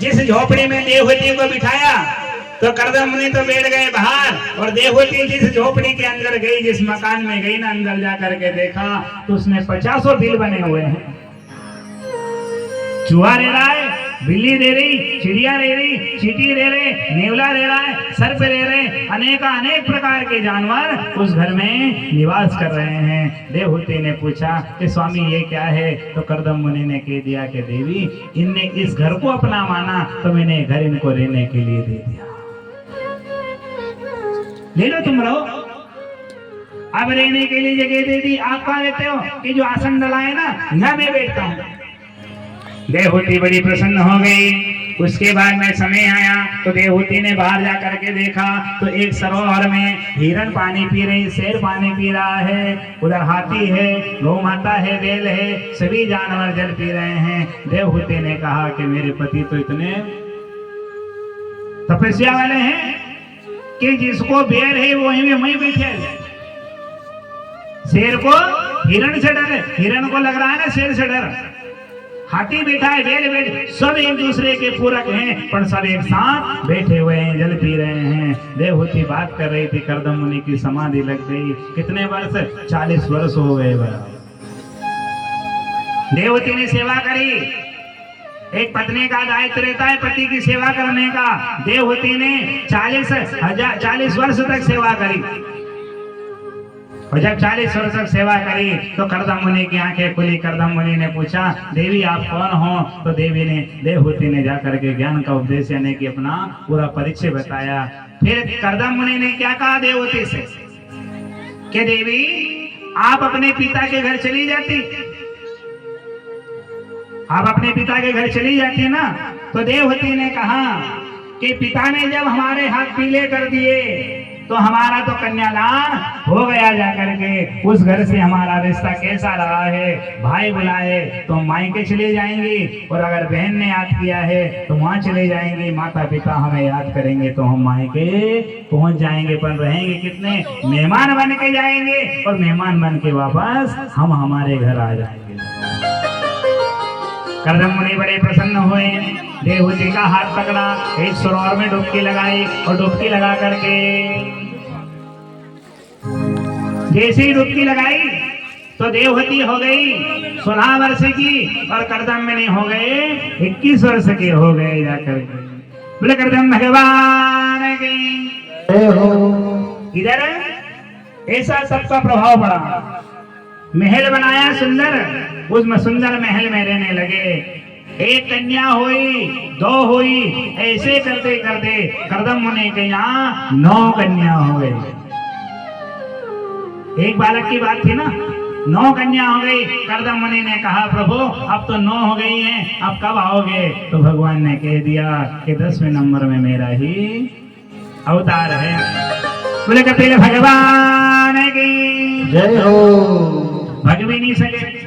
जिस झोपड़ी में देवहूति को बिठाया तो कर्दम मुनि तो बैठ गए बाहर, और देवहूति जिस झोपड़ी के अंदर गई, जिस मकान में गई ना, अंदर जा करके देखा तो उसमें 50 बिल बने हुए हैं। चूहा रह रहा है, बिल्ली रह रही, चिड़िया रह रही, चींटी रह रहे, नेवला रह रहा है, सर्प रह रहे, अनेक प्रकार के जानवर उस घर में निवास कर रहे हैं। देवहूति ने पूछा कि स्वामी ये क्या है? तो कर्दम मुनि ने कह दिया कि देवी, इनने इस घर को अपना माना तो मैंने घर इनको रहने के लिए दे दिया, ले लो तुम रहो। अब रहने के लिए जगह दे दी। आप कहाँ रहते हो? कि जो आसन डला है ना, यहाँ मैं बैठता हूँ। देवहूति बड़ी प्रसन्न हो गई। उसके बाद में समय आया तो देवहूति ने बाहर जा करके देखा तो एक सरोवर में हिरण पानी पी रही, शेर पानी पी रहा है, उधर हाथी है, गौ माता है, बैल है, सभी जानवर जल पी रहे हैं। देवहूति ने कहा कि मेरे पति तो इतने तपस्या वाले हैं कि जिसको बैर है वो वहीं बैठे। शेर को हिरण से डर है, हिरण को लग रहा है ना शेर से डर। हाथी बैठा है, बैल बैठे, सब एक दूसरे के पूरक हैं, पर सब एक साथ बैठे हुए हैं, जल पी रहे हैं। देवहूति बात कर रही थी, कर्दम मुनि की समाधि लग गई। कितने वर्ष? 40 वर्ष हो गए। देवहूति ने सेवा करी। एक पत्नी का दायित्व रहता है पति की सेवा करने का। देवहूति ने 40 वर्ष तक सेवा करी, और जब 40 वर्ष तक सेवा करी तो कर्दम मुनि की आंखें खुली। कर्दम मुनि ने पूछा, देवी आप कौन हो? तो देवहूति ने जाकर के ज्ञान का उपदेश यानी कि अपना पूरा परिचय बताया। फिर कर्दम मुनि ने क्या कहा देवहूति से कि देवी आप अपने पिता के घर चली जाती, आप अपने पिता के घर चली जाती ना। तो देवहूति ने कहा कि पिता ने जब हमारे हाथ पीले कर दिए तो हमारा तो कन्यादान हो गया जाकर के। उस घर से हमारा रिश्ता कैसा रहा है? भाई बुलाए तो मायके चले जाएंगे, और अगर बहन ने याद किया है तो वहां चले जाएंगे। माता पिता हमें याद करेंगे तो हम मायके पहुंच जाएंगे, पर रहेंगे कितने? मेहमान बन के जाएंगे, और मेहमान बन के वापस हम हमारे घर आ जाएंगे। कर्दम मुनि बड़े प्रसन्न हुए। देवहूति का हाथ पकड़ा, एक सरोवर में डुबकी लगाई, और डुबकी लगा करके जैसे ही डुबकी लगाई तो देवहूति हो गई 16 वर्ष की, और कर्दम मुनि हो गए 21 वर्ष के हो गए जाकर के। बोले कर्दम भगवान की जय हो। इधर ऐसा सबका प्रभाव पड़ा। महल बनाया सुंदर, उसमें सुंदर महल में रहने लगे। एक कन्या हुई, 2 हुई, ऐसे करते करते कर्दम मुनि के यहाँ 9 कन्या हो गई। एक बालक की बात थी ना, 9 कन्या हो गई। कर्दम मुनि ने कहा प्रभु अब तो 9 हो गई हैं, अब कब आओगे? तो भगवान ने कह दिया कि 10वें नंबर में मेरा ही अवतार है। बोले कपिल भगवान की जय हो। भग भी नहीं सके।